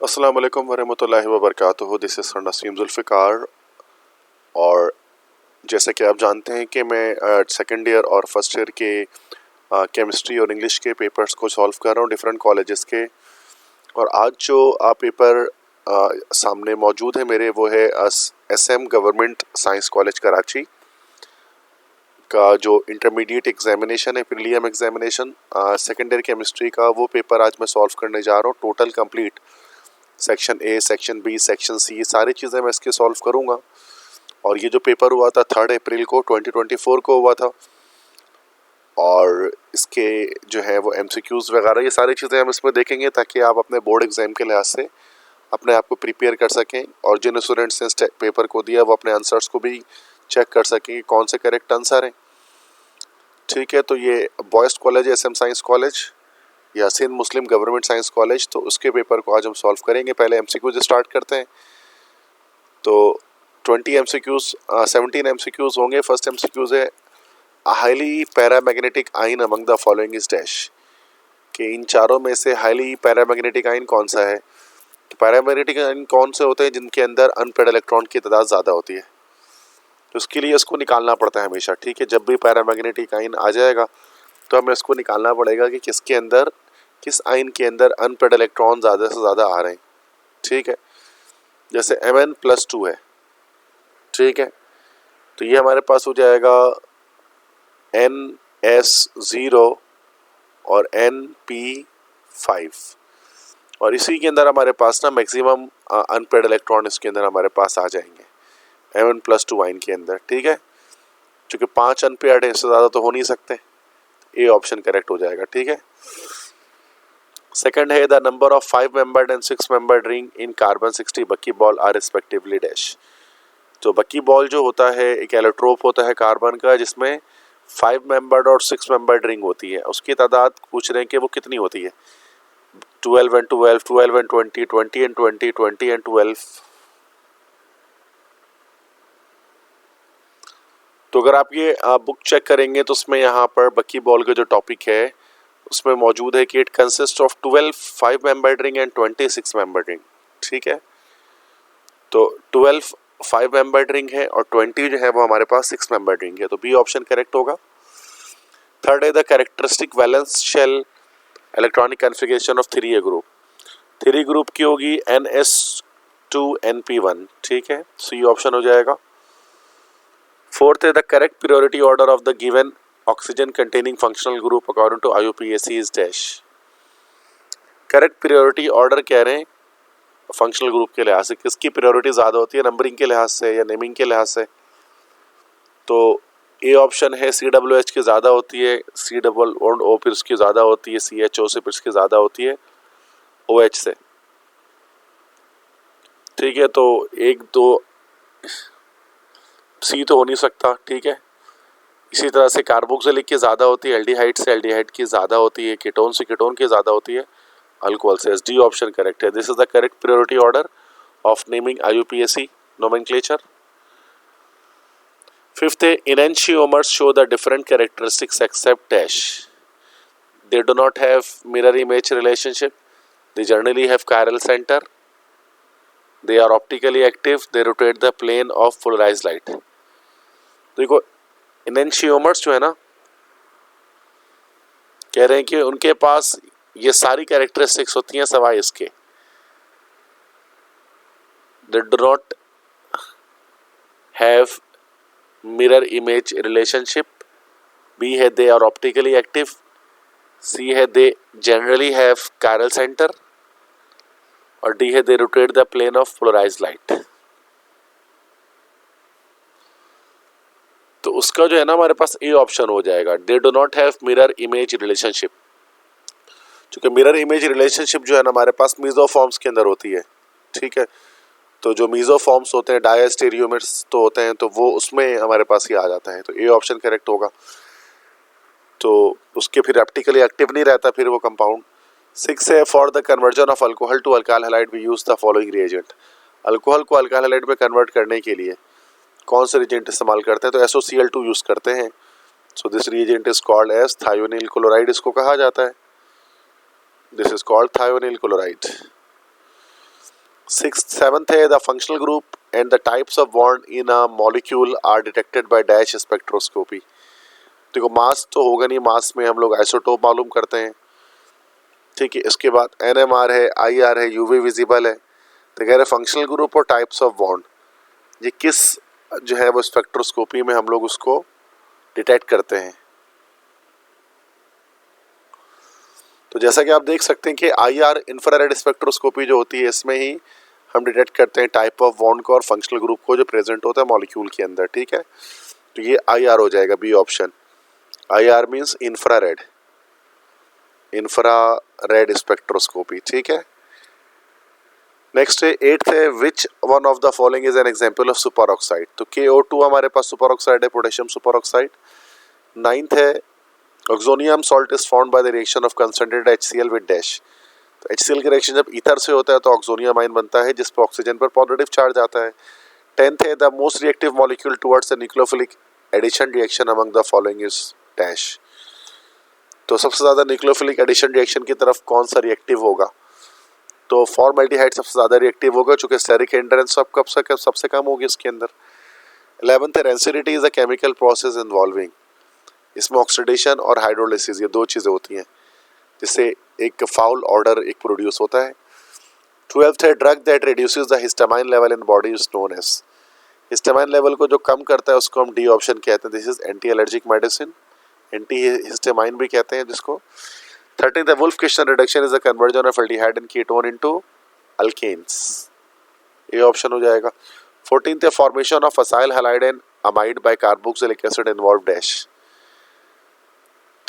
अस्सलाम वालेकुम वरहमतुल्लाहि वबरकातुहू। This is sir Naseem Zulfiqar. और जैसे कि आप जानते हैं कि मैं सेकेंड ईयर और फर्स्ट ईयर के केमिस्ट्री और इंग्लिश के पेपर्स को सॉल्व कर रहा हूँ डिफरेंट कॉलेजेस के। और आज जो पेपर सामने मौजूद है मेरे, वो है SM government science college Karachi का जो इंटरमीडिएट एग्जामिनेशन है, prelim examination second year chemistry का, वो पेपर आज मैं सॉल्व करने जा रहा हूँ। Total complete section A, section B, section C, सारी चीज़ें मैं इसके सॉल्व करूँगा। और ये जो पेपर हुआ था 3 अप्रैल को 2024 को हुआ था। और इसके जो है वो MCQs वगैरह, ये सारी चीज़ें हम इसमें देखेंगे ताकि आप अपने बोर्ड एग्ज़ाम के लिहाज से अपने आप को प्रिपेयर कर सकें। और जिन स्टूडेंट्स ने पेपर को दिया वो अपने आंसर्स को भी चेक कर सकें कि कौन से करेक्ट आंसर हैं। ठीक है, तो ये बॉयज़ कॉलेज है SM साइंस कॉलेज, यासीन मुस्लिम गवर्नमेंट साइंस कॉलेज। तो उसके पेपर को आज हम सॉल्व करेंगे। पहले MCQs स्टार्ट करते हैं। तो 20 MCQs 17 MCQs होंगे। फर्स्ट MCQs है, हाईली पैरामैग्नेटिक आइन among the following is dash, कि इन चारों में से हाईली पैरामैग्नेटिक आइन कौन सा है। तो पैरामैग्नेटिक आइन कौन से होते हैं जिनके अंदर अनपेड इलेक्ट्रॉन की तादाद ज़्यादा होती है। तो उसके लिए इसको निकालना पड़ता है हमेशा। ठीक है, जब भी पैरामैग्नेटिक आइन आ जाएगा तो हमें इसको निकालना पड़ेगा कि किसके अंदर, किस आइन के अंदर अनपेड इलेक्ट्रॉन ज़्यादा से ज़्यादा आ रहे हैं। ठीक है, जैसे Mn+2 है। ठीक है, तो ये हमारे पास हो जाएगा NS0 और NP5। और इसी के अंदर हमारे पास ना मैक्सिमम अनपेड इलेक्ट्रॉन इसके अंदर हमारे पास आ जाएंगे Mn+2 आइन के अंदर। ठीक है, क्योंकि 5 अनपेड है, इससे ज़्यादा तो हो नहीं सकते। ए ऑप्शन करेक्ट हो जाएगा। ठीक है, सेकंड है the number of 5 membered and 6 membered ring in carbon 60 बकी बॉल आर रिस्पेक्टिवली डैश। तो बकी बॉल जो होता है एक एलोट्रोप होता है कार्बन का, जिसमें 5 मेंबर्ड और 6 मेंबर्ड रिंग होती है। उसकी तादाद पूछ रहे हैं कि वो कितनी होती है। 12 and 12, 12 and 20, 20 and 20, 20 and 12। तो अगर आप ये बुक चेक करेंगे तो उसमें यहाँ पर बकी बॉल का जो टॉपिक है उसमें मौजूद है कि it consist of 12 5 membered ring and 20 6 membered ring. ठीक है, तो 12 5 मेंबर्ड रिंग है और 20 जो है वो हमारे पास 6 मेंबर्ड रिंग है। तो बी ऑप्शन करेक्ट होगा। थर्ड है the characteristic valence shell electronic configuration of 3A ग्रुप। 3 ग्रुप की होगी NS2NP1। ठीक है, सी ऑप्शन हो जाएगा। फोर्थ है the correct priority order of the given oxygen containing functional group according to IUPAC is dash. Correct priority order कह रहे हैं फंक्शनल ग्रुप के लिहाज से, किसकी प्रायोरिटी ज़्यादा होती है, नंबरिंग के लिहाज से या नेमिंग के लिहाज से। तो ए ऑप्शन है CWH की ज़्यादा होती है, C+O फिर उसकी ज़्यादा होती है, CHO से फिर उसकी ज़्यादा होती है OH से। ठीक है, तो 1 2 C तो हो नहीं सकता। ठीक है, इसी तरह से कार्बोक्सिलिक की ज़्यादा होती है, एल्डिहाइड से एल्डिहाइड की ज़्यादा होती है, कीटोन से कीटोन की ज़्यादा होती है, अल्कोहल से। डी ऑप्शन करेक्ट है। This is the correct priority order of naming IUPAC nomenclature. Fifth, enantiomers show the different characteristics except dash. They do not have mirror image relationship. They generally have chiral center. They are optically active. They rotate the plane of polarized light. देखो enantiomers जो है ना, कह रहे हैं कि उनके पास ये सारी कैरेक्टरिस्टिक्स होती हैं सवाए इसके। They do not have mirror image relationship. B है they are optically active. C है they generally have chiral center. और D है they rotate the plane of polarized light. तो उसका जो है ना हमारे पास ए ऑप्शन हो जाएगा। They do not have mirror image relationship. क्योंकि मिरर इमेज रिलेशनशिप जो है ना हमारे पास मीजोफॉर्म्स के अंदर होती है। ठीक है, तो जो मीजोफॉर्म्स होते हैं डायस्टेरियोमर्स तो होते हैं, तो वो उसमें हमारे पास ये आ जाता है। तो ए ऑप्शन करेक्ट होगा। तो उसके फिर ऑप्टिकली एक्टिव नहीं रहता फिर वो कंपाउंड। 6 है for the conversion of alcohol to alkyl halide we use the following reagent. Alcohol को अल्काइल हैलाइड में कन्वर्ट करने के लिए कौन से रिएजेंट इस्तेमाल करते हैं, तो SOCl2 यूज करते हैं। So this reagent is called as thionyl chloride, इसको कहा जाता है। This is called thionyl chloride. Seventh है the functional group and the types of bond in a molecule are detected by dash spectroscopy. देखो mass तो होगा नहीं, मास में हम लोग आइसोटोप मालूम करते हैं, ठीक है। इसके बाद NMR है, IR है, UV विजिबल है। तो कह रहे फंक्शनल ग्रुप और टाइप्स ऑफ बॉन्ड ये किस जो है वो स्पेक्ट्रोस्कोपी में हम लोग उसको डिटेक्ट करते हैं। तो जैसा कि आप देख सकते हैं कि IR इंफ्रारेड स्पेक्ट्रोस्कोपी जो होती है इसमें ही हम डिटेक्ट करते हैं टाइप ऑफ बॉन्ड को और फंक्शनल ग्रुप को जो प्रेजेंट होता है मॉलिक्यूल के अंदर, ठीक है। तो ये IR हो जाएगा, B option. IR means infrared, infrared spectroscopy, ठीक है। नेक्स्ट है 8th है which one of the following is an example of superoxide. तो KO2 हमारे पास सुपर ऑक्साइड है, पोटेशियम सुपर ऑक्साइड। 9th है oxonium salt is formed by the reaction of concentrated HCl with dash. तो HCl का reaction जब ether से होता है तो ऑक्सोनियम आयन बनता है जिस पर ऑक्सीजन पर पॉजिटिव चार्ज आता है। 10th है the most reactive molecule towards the nucleophilic addition reaction among the following is dash. तो सबसे ज्यादा न्यूक्लियोफिलिक एडिशन रिएक्शन की तरफ कौन सा रिएक्टिव होगा? तो फॉर्मल्डिहाइड सबसे ज्यादा रिएक्टिव होगा चूंकि स्टेरिक एंड्रेंस सबसे कम होगी इसके अंदर। 11th है rancidity is a chemical process involving. इसमें ऑक्सीडेशन और हाइड्रोलिसिस ये दो चीजें होती हैं जिससे एक फाउल ऑर्डर एक प्रोड्यूस होता है। 12th है drug that reduces the histamine level in body is known as. Histamine level को जो कम करता है उसको हम डी ऑप्शन कहते हैं, this is anti allergic medicine, anti histamine भी कहते हैं जिसको। 13th the Wolff-Kishner reduction is the conversion of aldehyde and ketone into alkanes, ये ऑप्शन हो जाएगा। 14th the formation of acyl halide and amide by carboxylic acid involved dash।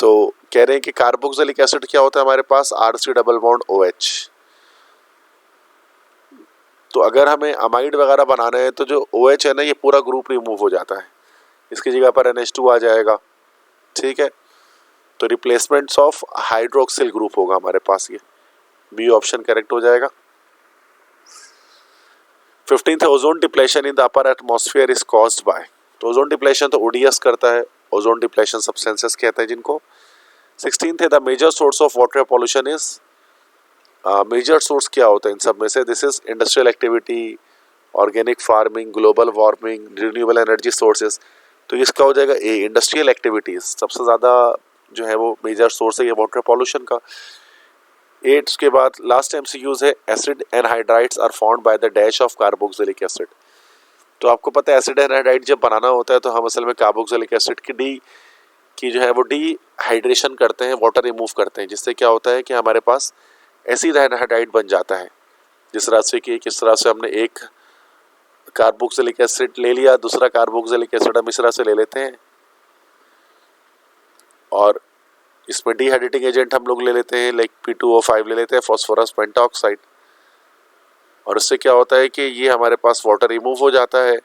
तो कह रहे हैं कि कार्बोक्सिलिक एसिड क्या होता है हमारे पास, RC डबल बॉन्ड OH। तो अगर हमें अमाइड वगैरह बनाना है तो जो OH है ना ये पूरा ग्रुप रिमूव हो जाता है, इसकी जगह पर NH2 आ जाएगा, ठीक है। तो रिप्लेसमेंट्स ऑफ हाइड्रोक्सिल ग्रुप होगा हमारे पास, ये बी ऑप्शन करेक्ट हो जाएगा। 15th ozone depletion in the upper atmosphere is caused by. तो ओजोन डिप्लेशन तो ODS करता है, ओजोन डिप्लेशन सब्सटेंसेस कहते हैं जिनको। 16th है the major source of water pollution is, major source क्या होता है इन सब में से, this is industrial activity, organic farming, global warming, renewable energy sources. तो इसका हो जाएगा ए, इंडस्ट्रियल एक्टिविटीज सबसे ज्यादा जो है वो मेजर सोर्स है ये वाटर पॉल्यूशन का। 8 के बाद लास्ट MCQs है acid anhydrides are formed by the dash of carboxylic acid. तो आपको पता है एसिड एनहाइड्राइड जब बनाना होता है तो हम असल में कार्बोक्सिलिक एसिड की जो है वो डिहाइड्रेशन करते हैं, वाटर रिमूव करते हैं, जिससे क्या होता है कि हमारे पास एसिड एनहाइड्राइड बन जाता है। जिस तरह से कि किस तरह से हमने एक कार्बोक्सिलिक एसिड ले लिया, दूसरा कार्बोक्सिलिक एसिड हम इस तरह से ले लेते हैं और इसमें डिहाइड्रेटिंग एजेंट हम लोग ले लेते हैं लाइक P2O5 ले लेते हैं, फॉस्फोरस पेंटाऑक्साइड, और इससे क्या होता है कि ये हमारे पास वाटर रिमूव हो जाता है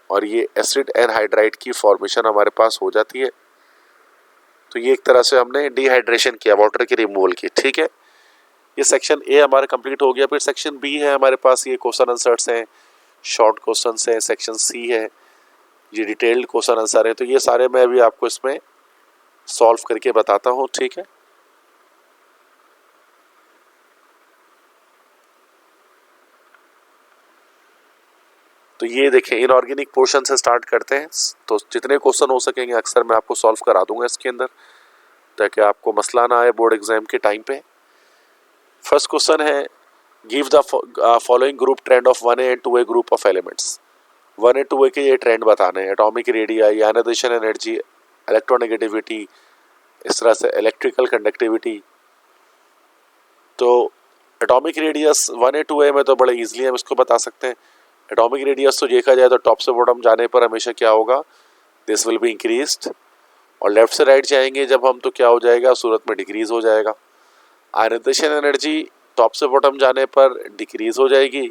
और ये एसिड एनहाइड्राइड की फॉर्मेशन हमारे पास हो जाती है। तो ये एक तरह से हमने डिहाइड्रेशन किया वाटर की रिमूवल की, ठीक है। ये सेक्शन ए हमारा कंप्लीट हो गया। फिर सेक्शन बी है हमारे पास, ये क्वेश्चन आंसर्स हैं, शॉर्ट क्वेश्चंस हैं। सेक्शन सी है, ये डिटेल्ड क्वेश्चन आंसर है। तो ये सारे मैं अभी आपको इसमें सॉल्व करके बताता हूँ, ठीक है। तो ये देखें इनऑर्गेनिक पोर्शन से स्टार्ट करते हैं। तो जितने क्वेश्चन हो सकेंगे अक्सर मैं आपको सॉल्व करा दूंगा इसके अंदर, ताकि आपको मसला ना आए बोर्ड एग्जाम के टाइम पे। फर्स्ट क्वेश्चन है give the following group trend of 1A and 2A group of elements. 1A 2A के ये ट्रेंड बताने हैं, atomic radius, ionization energy, electronegativity, इस तरह से इलेक्ट्रिकल कंडक्टिविटी। तो एटॉमिक रेडियस 1A 2A में तो बड़े इजीली हम इसको बता सकते हैं। एटॉमिक रेडियस तो देखा जाए तो टॉप से बॉटम जाने पर हमेशा क्या होगा, दिस विल बी इंक्रीज्ड, और लेफ्ट से राइट जाएंगे जब हम तो क्या हो जाएगा, सूरत में डिक्रीज हो जाएगा। आयनाइजेशन एनर्जी टॉप से बॉटम जाने पर डिक्रीज हो जाएगी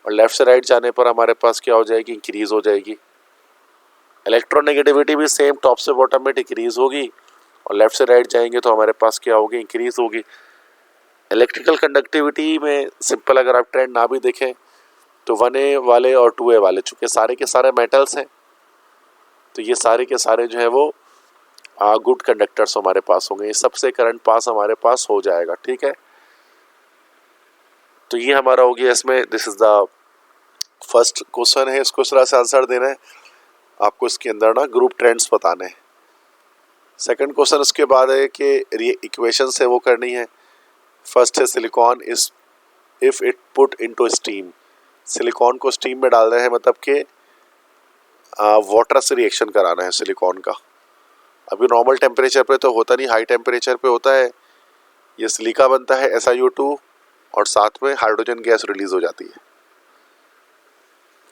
और लेफ्ट से राइट जाने पर हमारे पास क्या हो जाएगी, इंक्रीज हो जाएगी। इलेक्ट्रोनेगेटिविटी भी सेम, टॉप से बॉटम में डिक्रीज होगी और लेफ्ट से राइट जाएंगे तो हमारे पास क्या होगी, इंक्रीज होगी। इलेक्ट्रिकल कंडक्टिविटी में सिंपल अगर आप ट्रेंड ना भी देखें तो 1A वाले और 2A वाले, चूंकि सारे के सारे मेटल्स हैं तो ये सारे के सारे जो है वो गुड कंडक्टर्स हमारे पास होंगे, सबसे करंट पास हमारे पास हो जाएगा, ठीक है। तो ये हमारा हो गया इसमें, this is the first question है। इसको इस तरह से आंसर देना है आपको, इसके अंदर ना ग्रुप ट्रेंड्स बताने हैं। सेकंड क्वेश्चन उसके बाद है कि इक्वेशन है वो करनी है। फर्स्ट है silicon is if it put into steam, silicon को स्टीम में डाल रहे हैं, मतलब कि वाटर से रिएक्शन कराना है सिलिकॉन का। अभी नॉर्मल टेम्परेचर पे तो होता नहीं, हाई टेम्परेचर पे होता है। ये सिलिका बनता है SiO2 और साथ में हाइड्रोजन गैस रिलीज हो जाती है।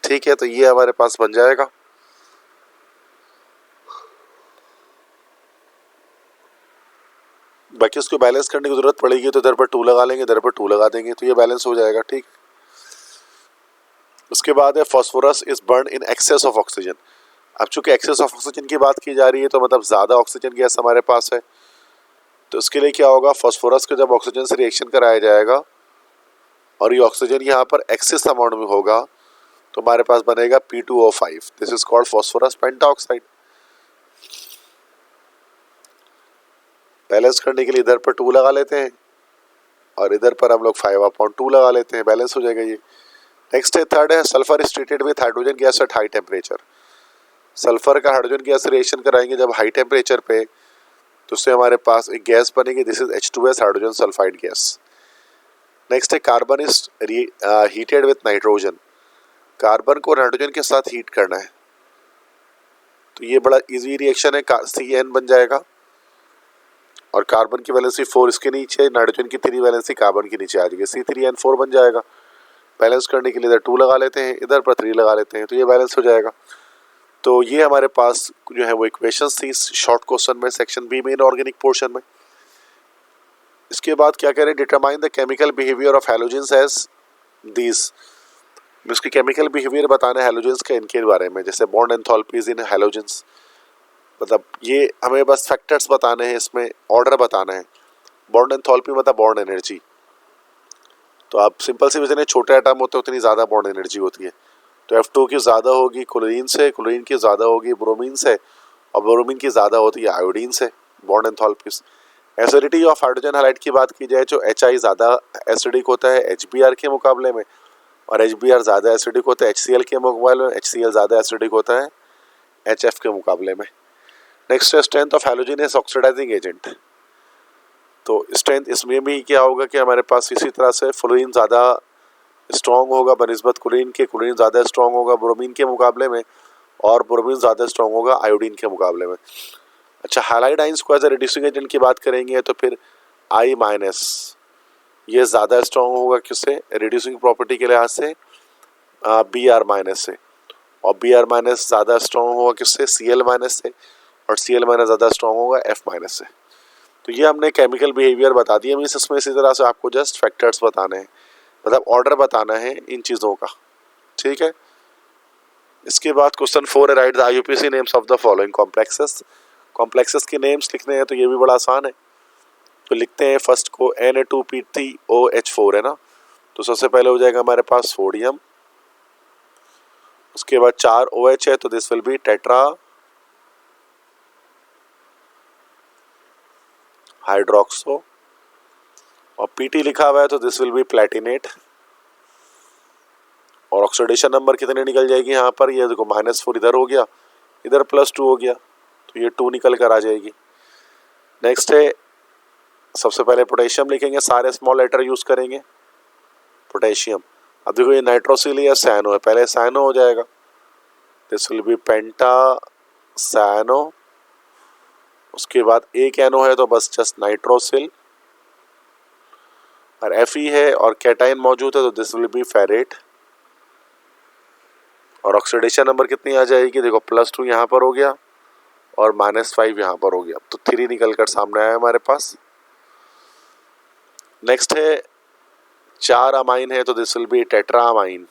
ठीक है, तो ये हमारे पास बन जाएगा। बाकी उसको बैलेंस करने की जरूरत पड़ेगी तो इधर पर 2 लगा लेंगे, इधर पर 2 लगा देंगे, तो ये बैलेंस हो जाएगा। ठीक, उसके बाद है phosphorus is burn in excess of oxygen. अब चूंकि एक्सेस ऑफ ऑक्सीजन की बात की जा रही है तो मतलब ज़्यादा ऑक्सीजन गैस हमारे पास है, तो इसके लिए क्या होगा, फास्फोरस को जब ऑक्सीजन से रिएक्शन कराया जाएगा और ये ऑक्सीजन यहाँ पर एक्सेस अमाउंट में होगा तो हमारे पास बनेगा P2O5। This is called phosphorus pentoxide. Balance करने के लिए इधर पर 2 लगा लेते हैं और इधर पर हम लोग 5/2 लगा लेते हैं, बैलेंस हो जाएगा ये। नेक्स्ट है थर्ड है sulphur is treated with hydrogen gas at high temperature. Sulphur का हाइड्रोजन गैस से रिएक्शन कराएंगे जब हाई टेम्परेचर पे, तो उससे हमारे पास एक गैस बनेगी, this is H2S hydrogen sulphide gas. Next है carbon is heated with nitrogen. Carbon को नाइट्रोजन के साथ हीट करना है, तो ये बड़ा इजी रिएक्शन है, CN बन जाएगा और कार्बन की वैलेंसी 4 इसके नीचे, नाइट्रोजन की 3 वैलेंसी कार्बन के नीचे आ जाएगी, C3N4 बन जाएगा। बैलेंस करने के लिए इधर 2 लगा लेते हैं, इधर पर 3 लगा लेते हैं, तो ये बैलेंस हो जाएगा। तो ये हमारे पास जो है वो इक्वेशंस थी शॉर्ट क्वेश्चन में, सेक्शन बी में, इनऑर्गेनिक पोर्शन में। इसके बाद क्या करें, determine the chemical behaviour of halogens as these. इसकी केमिकल बिहेवियर बताना है हैलोजेंस के, इनके बारे में, जैसे बॉन्ड एंथैल्पीज इन हैलोजेंस, मतलब ये हमें बस फैक्टर्स बताने हैं, इसमें ऑर्डर बताना है। बॉन्ड एंथैल्पी मतलब बॉन्ड एनर्जी, तो आप सिंपल से जितने छोटे एटम होते हैं उतनी ज़्यादा बॉन्ड एनर्जी होती है। तो F2 की ज़्यादा होगी क्लोरीन से, क्लोरीन की ज़्यादा होगी ब्रोमीन से, और ब्रोमीन की ज़्यादा होती है आयोडीन से, bond enthalpies. Acidity of hydrogen halide की बात की जाए तो HI ज़्यादा एसिडिक होता है HBr के मुकाबले में, और HBr ज़्यादा एसिडिक होता है HCl के मुकाबले में, HCl ज़्यादा एसिडिक होता है HF के मुकाबले में। नेक्स्ट है स्ट्रेंथ ऑफ हैलोजेनस ऑक्सीडाइजिंग एजेंट। तो स्ट्रेंथ इसमें भी क्या होगा कि हमारे पास इसी तरह से फ्लोरीन ज़्यादा स्ट्रॉन्ग होगा बनिस्बत क्लोरीन के, क्लोरीन ज़्यादा स्ट्रॉन्ग होगा ब्रोमीन के मुकाबले में, और ब्रोमीन ज़्यादा स्ट्रॉन्ग होगा आयोडीन के मुकाबले में। अच्छा, हैलाइड आयंस को एज ए रिड्यूसिंग एजेंट की बात करेंगे तो फिर I- ये ज़्यादा स्ट्रॉन्ग होगा किससे, रिड्यूसिंग प्रॉपर्टी के लिहाज से Br- से, और Br- ज़्यादा स्ट्रॉन्ग होगा किससे, Cl- से, और Cl- ज़्यादा स्ट्रॉन्ग होगा F- से। तो ये हमने केमिकल बिहेवियर बता दिया। मीन्स इसमें इसी तरह से आपको जस्ट फैक्टर्स बताने हैं, मतलब ऑर्डर बताना है इन चीज़ों का। ठीक है, इसके बाद क्वेश्चन 4 है right the IUPAC names of the following complexes. Complexes के नेम्स लिखने हैं तो ये भी बड़ा आसान है। तो लिखते हैं फर्स्ट को Na2P3OH4 है ना, तो सबसे पहले हो जाएगा हमारे पास सोडियम। उसके बाद 4 OH है तो this will B tetra hydroxo, और Pt लिखा हुआ है तो दिस विल बी प्लेटिनेट। और ऑक्सीडेशन नंबर कितने निकल जाएगी यहाँ पर, ये देखो -4 इधर हो गया, इधर +2 हो गया, तो ये 2 निकल कर आ जाएगी। नेक्स्ट है सबसे पहले पोटेशियम लिखेंगे, सारे स्मॉल लेटर यूज करेंगे पोटेशियम। अब देखो ये नाइट्रोसिल या सैनो है, पहले सैनो हो जाएगा, दिस विल बी पेंटा सैनो। उसके बाद एक एनो है तो बस जस्ट नाइट्रोसिल, और Fe है और कैटाइन मौजूद है तो दिस विल बी फेरेट। और ऑक्सीडेशन नंबर कितनी आ जाएगी, देखो +2 यहाँ पर हो गया और -5 यहाँ पर हो गया, तो 3 निकल कर सामने आया हमारे पास। नेक्स्ट है 4 अमाइन है तो this will B tetra amine.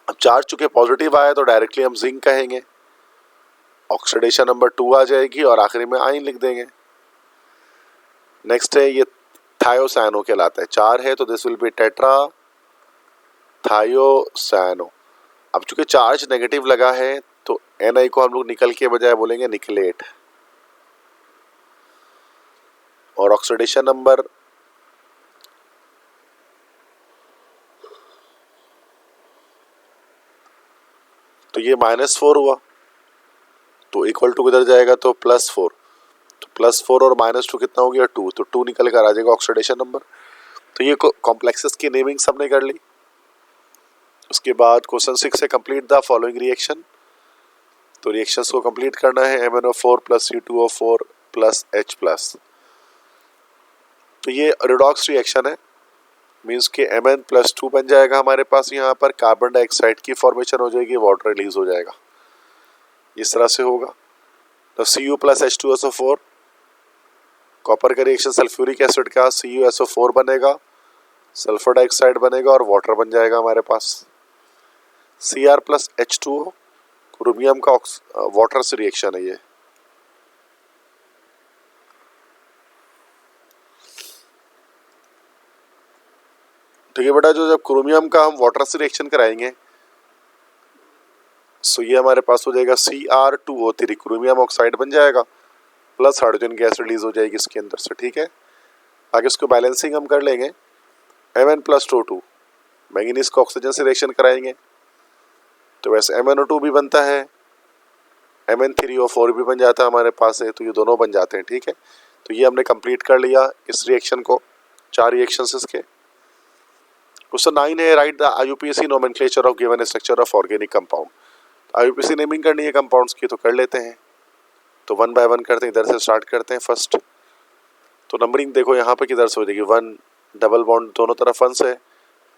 अब 4 चुके पॉजिटिव आया तो डायरेक्टली हम जिंक कहेंगे, ऑक्सीडेशन नंबर 2 आ जाएगी और आखिरी में आइन लिख देंगे। नेक्स्ट है ये थायोसैनो कहलाता है, 4 है तो दिस विल बी टेट्रा थायोसैनो। अब चूंकि चार्ज नेगेटिव लगा है तो Na को हम लोग निकल के बजाय बोलेंगे निकलेट। और ऑक्सीडेशन नंबर तो ये -4 हुआ, तो इक्वल टू किधर जाएगा, तो +4, तो +4 और -2 कितना हो गया 2, तो 2 निकल कर आ जाएगा ऑक्सीडेशन नंबर। तो ये कॉम्प्लेक्सेस की नेमिंग सबने कर ली। उसके बाद क्वेश्चन 6 से कंप्लीट द फॉलोइंग रिएक्शन। तो रिएक्शंस को कंप्लीट करना है, MnO4 + C2O4 + H+। तो ये रिडॉक्स रिएक्शन है, मीन्स कि Mn+2 बन जाएगा हमारे पास, यहाँ पर कार्बन डाइऑक्साइड की फॉर्मेशन हो जाएगी, वाटर रिलीज हो जाएगा, इस तरह से होगा। तो Cu + H2SO4, कॉपर का रिएक्शन सल्फ्यूरिक एसिड का, CuSO4 बनेगा, सल्फर डाइऑक्साइड बनेगा और वाटर बन जाएगा हमारे पास। Cr + H2O, क्रोमियम का वाटर से रिएक्शन है ये। ठीक है बेटा, जो जब क्रोमियम का हम वाटर से रिएक्शन कराएंगे, सो ये हमारे पास हो जाएगा Cr2O3, क्रोमियम ऑक्साइड बन जाएगा, प्लस हाइड्रोजन गैस रिलीज हो जाएगी इसके अंदर से। ठीक है, आगे इसको बैलेंसिंग हम कर लेंगे। Mn+O2, मैंगनीज को ऑक्सीजन से रिएक्शन कराएंगे, तो वैसे MnO2 भी बनता है, Mn3O4 भी बन जाता है हमारे पास है, तो ये दोनों बन जाते हैं। ठीक है, तो ये हमने कंप्लीट कर लिया इस रिएक्शन को, 4 रिएक्शंस इसके। क्वेश्चन 9 है, right the IUPAC nomenclature of given structure of organic compound. IUPAC naming करनी है कंपाउंड्स की, तो कर लेते हैं। तो 1 बाय 1 करते हैं, इधर से स्टार्ट करते हैं फर्स्ट। तो नंबरिंग देखो यहाँ पे किधर से हो जाएगी, 1 डबल बॉन्ड दोनों तरफ 1 से,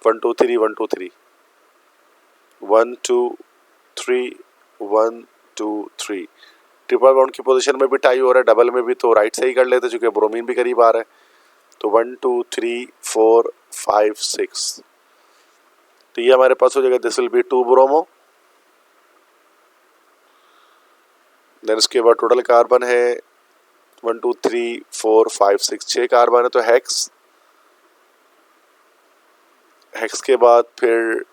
1 2 3 1 2 3 1 2 3 1 2 3। ट्रिपल बॉन्ड की पोजीशन में भी टाई हो रहा है, डबल में भी, तो राइट से ही कर लेते चूंकि ब्रोमीन भी करीब आ रहा है। तो 1 2 3 4 5 6, तो ये हमारे पास हो जाएगा, this will be 2 bromo. Then इसके बाद टोटल कार्बन है 1 2 3 4 5 6, 6 कार्बन है, तो हेक्स। हेक्स के बाद फिर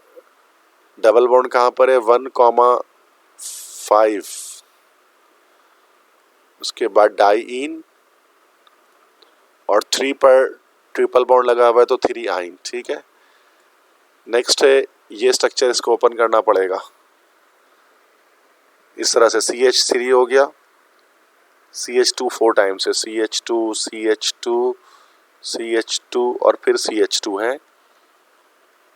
डबल बॉन्ड कहाँ पर है, 1,5, उसके बाद डाईइन और 3 पर ट्रिपल बॉन्ड लगा हुआ है, तो 3 आइन। ठीक है, नेक्स्ट है ये स्ट्रक्चर, इसको ओपन करना पड़ेगा इस तरह से। CH3 हो गया, CH2 4 टाइम्स है, CH2 CH2 CH2 और फिर CH2 है।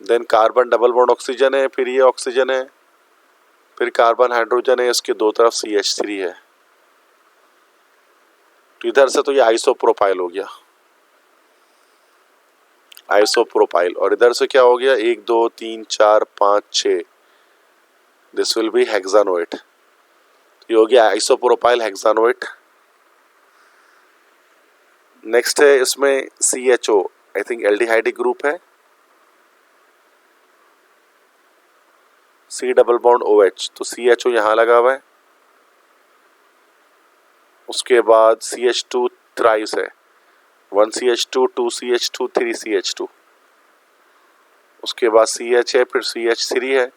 Then carbon double bond oxygen है, फिर ये ऑक्सीजन है, फिर कार्बन हाइड्रोजन है, इसके दो तरफ CH3 है। तो इधर से तो ये आइसोप्रोपाइल हो गया, आइसोप्रोपाइल। और इधर से क्या हो गया, 1 2 3 4 5 6, दिस विल बी हेक्सानोएट। ये हो गया आइसोप्रोपाइल हेक्सानोएट। नेक्स्ट है इसमें CHO, I think aldehydic group है, C डबल बॉन्ड OH, तो CHO यहाँ लगा हुआ है। उसके बाद CH2 थ्राइस है, 1 CH2 2 CH2 3 CH2। उसके बाद CH है, फिर CH3 है, फिर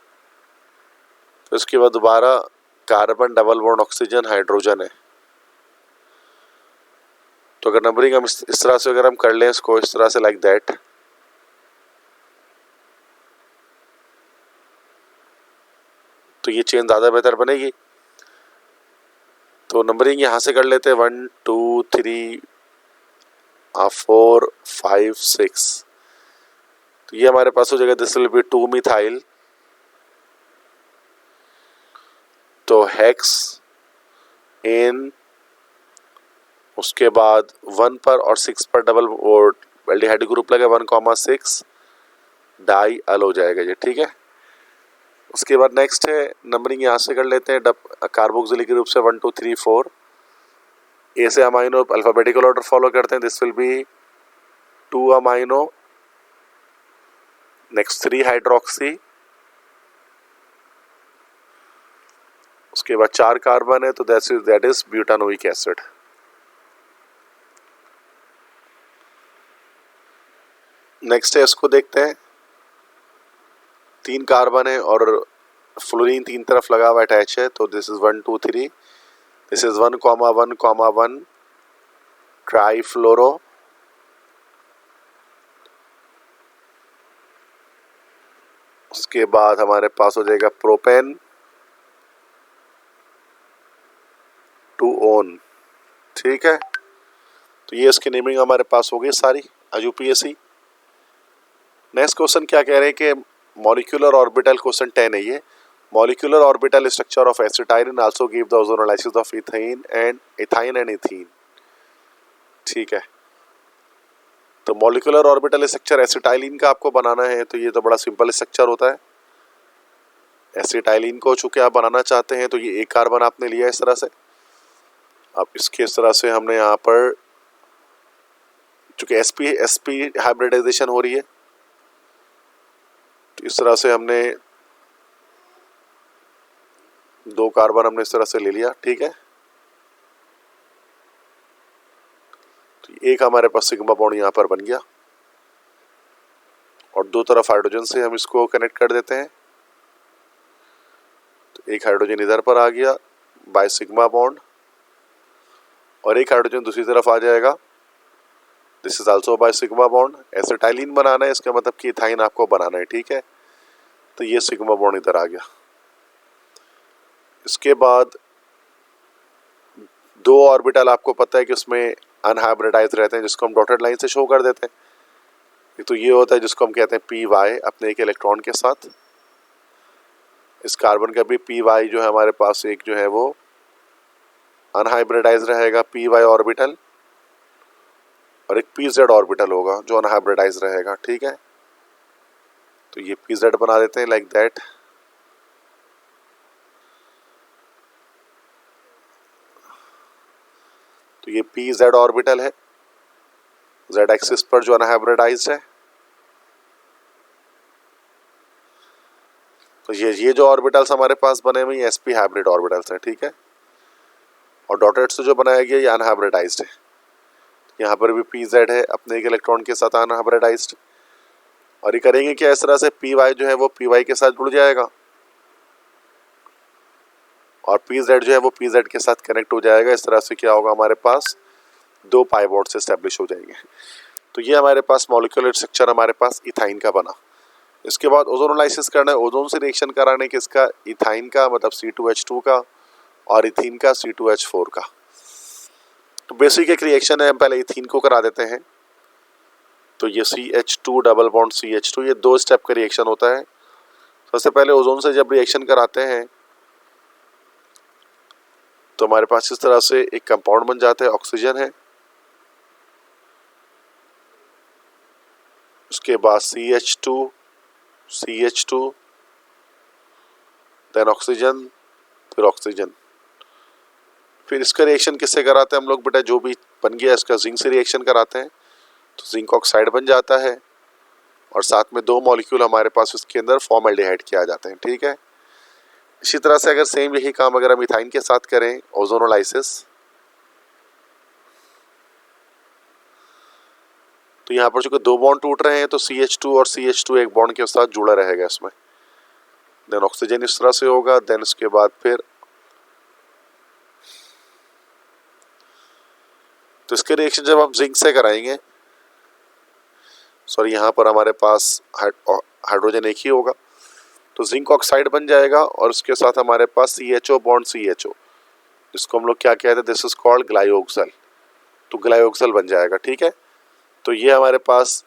उसके बाद दोबारा carbon double bond oxygen hydrogen है। तो अगर नंबरिंग हम इस तरह से अगर हम कर लें इसको इस तरह से, लाइक दैट, तो ये चेन ज़्यादा बेहतर बनेगी। तो नंबरिंग यहाँ से कर लेते हैं, 1 2 3 4 5 6। तो ये हमारे पास हो जाएगा, दिस विल बी 2 मिथाइल, तो हेक्स इन, उसके बाद 1 पर और 6 पर डबल एल्डिहाइड ग्रुप लगे, 1,6 डाई अल हो जाएगा ये। ठीक है, उसके बाद नेक्स्ट है नंबरिंग यहाँ से कर लेते हैं, कार्बोक्सिलिक ग्रुप से 1 2 3 4, ए से अमाइनो अल्फाबेटिकल ऑर्डर फॉलो करते हैं, this will be 2 amino, next 3 hydroxy, उसके बाद 4 कार्बन है, तो that is butanoic acid. Next है इसको देखते हैं, 3 कार्बन है और फ्लोरीन 3 तरफ लगा हुआ अटैच है, तो this is 1 2 3, this is 1,1,1 trifluoro उसके बाद हमारे पास हो जाएगा प्रोपेन टू ओन। ठीक है, तो ये इसकी नेमिंग हमारे पास हो गई सारी यूपीएससी। नेक्स्ट क्वेश्चन क्या कह रहे हैं कि मॉलिक्यूलर ऑर्बिटल, क्वेश्चन 10 है ये। Molecular orbital structure of acetylene also give the ozonolysis of ethyne and ethene. ठीक है, तो मॉलिक्यूलर ऑर्बिटल स्ट्रक्चर एसिटाइलिन का आपको बनाना है, तो ये तो बड़ा सिंपल स्ट्रक्चर होता है। एसिटाइलिन को चूंकि आप बनाना चाहते हैं तो ये एक कार्बन आपने लिया इस तरह से। अब इसके इस तरह से हमने यहाँ पर चूंकि sp हाइब्रिडाइजेशन हो रही है, तो इस तरह से हमने 2 कार्बन हमने इस तरह से ले लिया। ठीक है, तो एक हमारे पास सिग्मा बॉन्ड यहाँ पर बन गया और 2 तरफ हाइड्रोजन से हम इसको कनेक्ट कर देते हैं। तो एक हाइड्रोजन इधर पर आ गया बाय सिग्मा बॉन्ड और एक हाइड्रोजन दूसरी तरफ आ जाएगा, this is also by sigma bond. Acetylene बनाना है, इसका मतलब कि इथाइन आपको बनाना है। ठीक है, तो ये सिग्मा बॉन्ड इधर आ गया। इसके बाद 2 ऑर्बिटल आपको पता है कि उसमें अनहाइब्रिडाइज रहते हैं, जिसको हम डॉटेड लाइन से शो कर देते हैं। तो ये होता है जिसको हम कहते हैं पी वाई अपने एक इलेक्ट्रॉन के साथ। इस कार्बन का भी पी वाई जो है हमारे पास एक जो है वो अनहाइब्रिडाइज रहेगा पी वाई ऑर्बिटल, और एक पी जेड ऑर्बिटल होगा जो अनहाइब्रिडाइज रहेगा। ठीक है, तो ये पी जेड बना देते हैं लाइक दैट। तो ये पी जेड ऑर्बिटल है, जेड एक्सिस पर जो अनहाइब्रिडाइज्ड है। तो ये जो ऑर्बिटल्स हमारे पास बने हुए हैं sp हाइब्रिड ऑर्बिटल्स हैं। ठीक है, और डॉटेड से जो बनाया गया ये अनहाइब्रिडाइज्ड है। यहाँ पर भी पी जेड है अपने एक इलेक्ट्रॉन के साथ अनहाइब्रिडाइज्ड, और ये करेंगे क्या, इस तरह से पी वाई जो है वो पी वाई के साथ जुड़ जाएगा और पी जेड जो है वो पी जेड के साथ कनेक्ट हो जाएगा। इस तरह से क्या होगा, हमारे पास 2 पाई बॉन्ड्स एस्टेब्लिश हो जाएंगे। तो ये हमारे पास मॉलिक्यूलर स्ट्रक्चर हमारे पास इथाइन का बना। इसके बाद ओजोनोलाइसिस करना है, ओजोन से रिएक्शन कराने किसका, इथाइन का मतलब C2H2 का और इथीन का C2H4 का। तो बेसिक एक रिएक्शन है, हम पहले इथीन को करा देते हैं। तो ये CH2 डबल बॉन्ड CH2, ये 2 स्टेप का रिएक्शन होता है। सबसे पहले ओजोन से जब रिएक्शन कराते हैं तो हमारे पास इस तरह से एक कंपाउंड बन जाता है, ऑक्सीजन है। उसके बाद CH2 देन ऑक्सीजन, फिर ऑक्सीजन। फिर इसका रिएक्शन किससे कराते हैं हम लोग बेटा, जो भी बन गया इसका जिंक से रिएक्शन कराते हैं, तो जिंक ऑक्साइड बन जाता है और साथ में 2 मॉलिक्यूल हमारे पास उसके अंदर फॉर्मल्डिहाइड किया जाते हैं। ठीक है, इसी तरह से अगर सेम यही काम अगर हम इथाइन के साथ करें ओजोनोलाइसिस, तो यहाँ पर चूंकि 2 बॉन्ड टूट रहे हैं तो CH2 और CH2 एक बॉन्ड के साथ जुड़ा रहेगा इसमें। देन ऑक्सीजन इस तरह से होगा, देन उसके बाद फिर तो इसके रिएक्शन जब हम जिंक से कराएंगे, सॉरी यहाँ पर हमारे पास हाइड्रोजन एक ही होगा, तो जिंक ऑक्साइड बन जाएगा और उसके साथ हमारे पास CHO बॉन्ड CHO, जिसको हम लोग क्या कहते हैं, दिस इज कॉल्ड ग्लाइओक्सल। तो ग्लाइओक्सल बन जाएगा। ठीक है, तो ये हमारे पास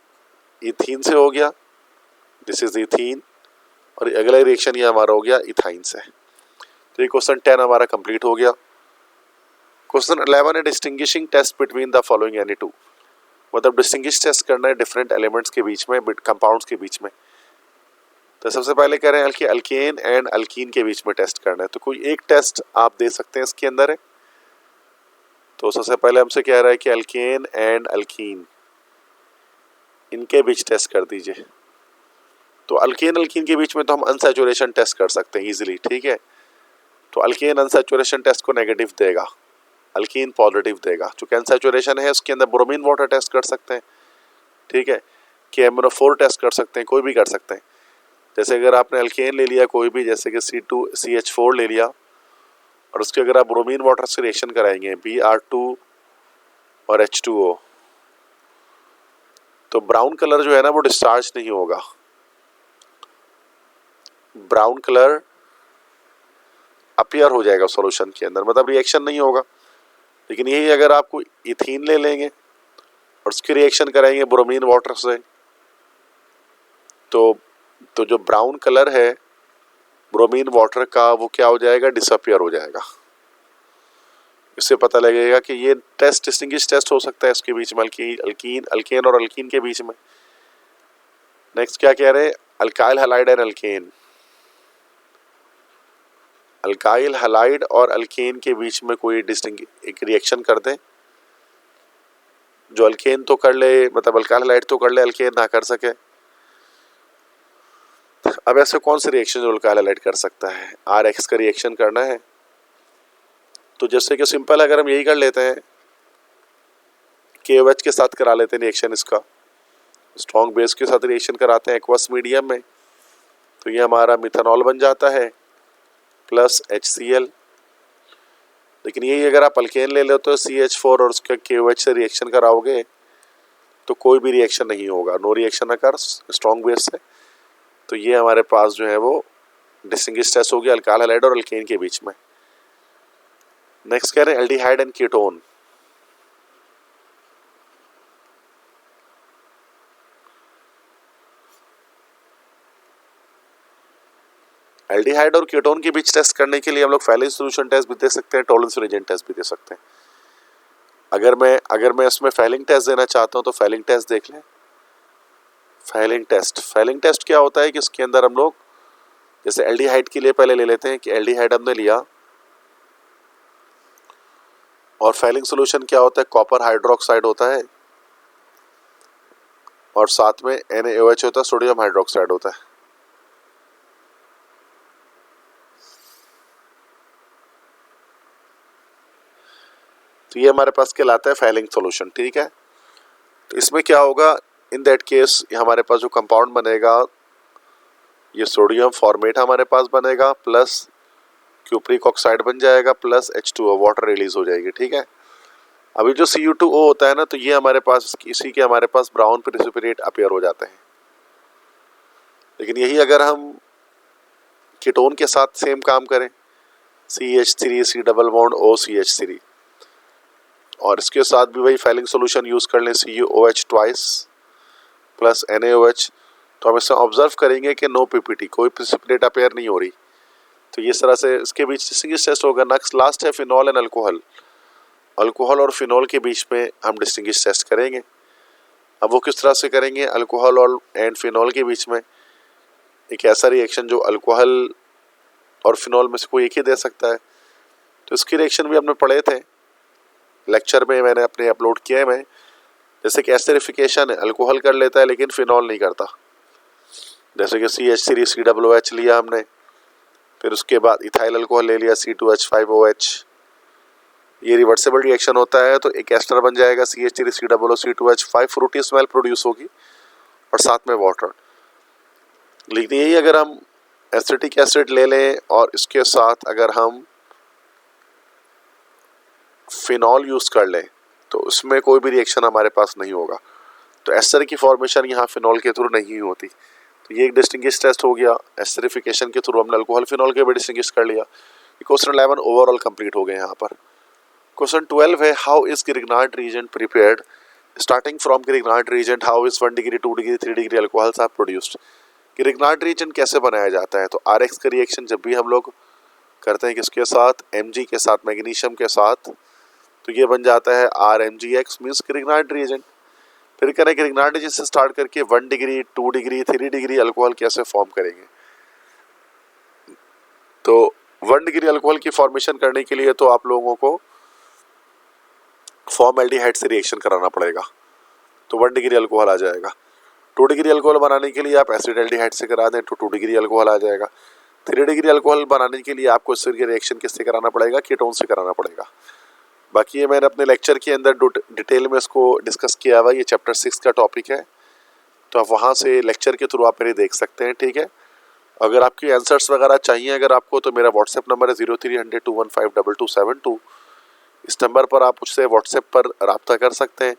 इथीन से हो गया, दिस इज इथीन, और अगला रिएक्शन ये हमारा हो गया इथाइन से। तो ये क्वेश्चन 10 हमारा कंप्लीट हो गया। क्वेश्चन 11 है distinguishing test between the following any two, मतलब डिस्टिंग्विश टेस्ट करना है डिफरेंट एलिमेंट्स के बीच में, कंपाउंड्स के बीच में। तो सबसे पहले कह रहे हैं कि अल्केन एंड अल्कीन के बीच में टेस्ट करना है, तो कोई एक टेस्ट आप दे सकते हैं इसके अंदर है। तो सबसे पहले हमसे कह रहा है कि अल्केन एंड अल्कीन इनके बीच टेस्ट कर दीजिए। तो अल्केन अल्कीन के बीच में तो हम अनसैचुरेशन टेस्ट कर सकते हैं इजीली। ठीक है, तो अल्केन अनसैचुरेशन टेस्ट को नेगेटिव देगा, अल्कीन पॉजिटिव देगा। चूंकि अनसैचुरेशन है उसके अंदर ब्रोमीन वाटर टेस्ट कर सकते हैं। ठीक है, KMnO4 टेस्ट कर सकते हैं, कोई भी कर सकते हैं। जैसे अगर आपने अल्केन ले लिया कोई भी, जैसे कि CH4 ले लिया, और उसके अगर आप ब्रोमीन वाटर से रिएक्शन कराएंगे Br2 और H2O, तो ब्राउन कलर जो है ना वो डिस्चार्ज नहीं होगा। ब्राउन कलर अपीयर हो जाएगा सॉल्यूशन के अंदर, मतलब रिएक्शन नहीं होगा। लेकिन यही अगर आपको इथीन ले लेंगे और उसकी रिएक्शन कराएंगे ब्रोमीन वाटर से, तो जो ब्राउन कलर है ब्रोमीन वाटर का वो क्या हो जाएगा, डिसअपियर हो जाएगा। इससे पता लगेगा कि ये टेस्ट डिस्टिंग्विश टेस्ट हो सकता है इसके बीच में, अल्कीन अल्केन और अल्कीन के बीच में। नेक्स्ट क्या कह रहे हैं, alkyl halide and alkane. Alkyl halide और अल्केन के बीच में कोई एक रिएक्शन कर दें जो अल्केन तो कर ले, मतलब अल्काइल हैलाइड तो कर ले, अल्केन ना कर सके। अब ऐसे कौन से रिएक्शन जो अल्काइल हैलाइड कर सकता है, RX का रिएक्शन करना है तो जैसे कि सिंपल अगर हम यही कर लेते हैं, KOH के साथ करा लेते हैं रिएक्शन, इसका स्ट्रॉन्ग बेस के साथ रिएक्शन कराते हैं एक्वस मीडियम में, तो ये हमारा मिथानॉल बन जाता है प्लस HCl। लेकिन यही अगर आप अल्केन ले लो तो CH4 और उसका KOH से रिएक्शन कराओगे तो कोई भी रिएक्शन नहीं होगा, no reaction occur strong base से। तो ये हमारे पास जो है वो डिस्टिंग्विश टेस्ट हो गया अल्काइल हैलाइड और अल्केन के बीच में। नेक्स्ट कह रहे हैं एल्डिहाइड एंड कीटोन। एल्डिहाइड और कीटोन के बीच टेस्ट करने के लिए हम लोग फैलिंग सॉल्यूशन टेस्ट भी दे सकते हैं, टॉलरेंस रीजन टेस्ट भी दे सकते हैं। अगर मैं इसमें फैलिंग टेस्ट देना चाहता हूं तो फैलिंग टेस्ट देख लें। फैलिंग टेस्ट क्या होता है कि इसके अंदर हम लोग जैसे एल्डिहाइड के लिए पहले ले लेते हैं कि एल्डिहाइड हमने लिया और फैलिंग सॉल्यूशन क्या होता है, कॉपर हाइड्रोक्साइड होता है और साथ में NaOH होता है, सोडियम हाइड्रोक्साइड होता है। तो ये हमारे पास कहलाता है फैलिंग सॉल्यूशन, ठीक है। तो इसमें क्या होगा, इन दैट केस हमारे पास जो कंपाउंड बनेगा ये सोडियम फॉर्मेट हमारे पास बनेगा प्लस क्यूप्रिक ऑक्साइड बन जाएगा प्लस H2O, वाटर रिलीज हो जाएगी, ठीक है। अभी जो Cu2O होता है ना, तो ये हमारे पास इसी के हमारे पास ब्राउन प्रेसिपिटेट अपीयर हो जाते हैं। लेकिन यही अगर हम कीटोन के साथ सेम काम करें, CH3 C double bond OCH3 और इसके साथ भी वही फैलिंग सॉल्यूशन यूज कर लें CuOH ट्वाइस प्लस NaOH, तो हम इसमें ऑब्जर्व करेंगे कि नो PPT, कोई प्रेसिपिटेट अपीयर नहीं हो रही। तो इस तरह से इसके बीच डिस्टिंग्विश टेस्ट होगा। नेक्स्ट लास्ट है फिनॉल एंड अल्कोहल। अल्कोहल और फिनॉल के बीच में हम डिस्टिंग्विश टेस्ट करेंगे। अब वो किस तरह से करेंगे, अल्कोहल और एंड फिनॉल के बीच में एक ऐसा रिएक्शन जो अल्कोहल और फिनॉल में से कोई एक ही दे सकता है। तो इसकी रिएक्शन भी हमने पढ़े थे लेक्चर में, मैंने अपने अपलोड किए हैं। मैं जैसे कि एस्टरिफिकेशन है, अल्कोहल कर लेता है लेकिन फिनॉल नहीं करता। जैसे कि CH3 COOH लिया हमने, फिर उसके बाद इथाइल अल्कोहल ले लिया C2H5OH, ये रिवर्सिबल रिएक्शन होता है तो एक एस्टर बन जाएगा CH3 COO C2H5, Frooti smell produce होगी और साथ में वाटर। लेकिन यही अगर हम एसिटिक एसिड ले लें और इसके साथ अगर हम फिनॉल यूज कर लें तो उसमें कोई भी रिएक्शन हमारे पास नहीं होगा। तो एस्टर की फॉर्मेशन यहाँ फिनॉल के थ्रू नहीं होती। तो ये एक डिस्टिंग्विश टेस्ट हो गया, एस्टरिफिकेशन के थ्रू हमने अल्कोहल फिनॉल के भी डिस्टिंग्विश कर लिया। क्वेश्चन 11 ओवरऑल कंप्लीट हो गए यहाँ पर। क्वेश्चन 12 है, how is Grignard reagent prepared, starting from Grignard reagent how is 1 degree 2 degree 3 degree alcohols are produced. Grignard reagent कैसे बनाया जाता है, तो RX का रिएक्शन जब भी हम लोग करते हैं किसके साथ, Mg के साथ, मैग्नीशियम के साथ, तो ये बन जाता है RMgX मीन्स ग्रिग्नार्ड रीजेंट। फिर करें ग्रिग्नार्ड रीजेंट से स्टार्ट करके 1 डिग्री 2 डिग्री 3 डिग्री अल्कोहल कैसे फॉर्म करेंगे। तो 1 डिग्री अल्कोहल की फॉर्मेशन करने के लिए तो आप लोगों को फॉर्मल्डिहाइड से रिएक्शन कराना पड़ेगा, तो 1 डिग्री अल्कोहल आ जाएगा। 2 डिग्री अल्कोहल बनाने के लिए आप एसिडल्डिहाइड से करा दें तो 2 डिग्री अल्कोहल आ जाएगा। 3 डिग्री अल्कोहल बनाने के लिए आपको इससे रिएक्शन किससे कराना पड़ेगा, कीटोन से कराना पड़ेगा। बाकी ये मैंने अपने लेक्चर के अंदर डिटेल में इसको डिस्कस किया हुआ, ये चैप्टर 6 का टॉपिक है, तो आप वहाँ से लेक्चर के थ्रू आप मेरे देख सकते हैं, ठीक है। अगर आपके आंसर्स वगैरह चाहिए अगर आपको, तो मेरा व्हाट्सएप नंबर है 030021527272। इस नंबर पर आप मुझसे व्हाट्सएप पर रब्ता कर सकते हैं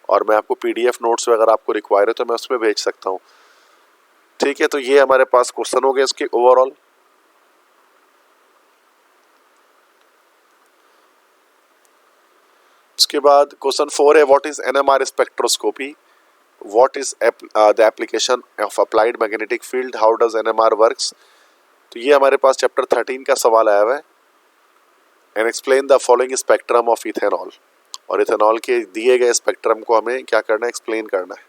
और मैं आपको PDF नोट्स वगैरह आपको रिक्वायर है तो मैं उसमें भेज सकता हूँ। ठीक है, तो ये हमारे पास क्वेश्चन हो गए इसके ओवरऑल। उसके बाद क्वेश्चन 4 है, what is NMR spectroscopy, what is the application of applied magnetic field, how does NMR works. तो ये हमारे पास चैप्टर 13 का सवाल आया हुआ है। And explain the following spectrum of ethanol, और इथेनॉल के दिए गए स्पेक्ट्रम को हमें क्या करना है, एक्सप्लेन करना है।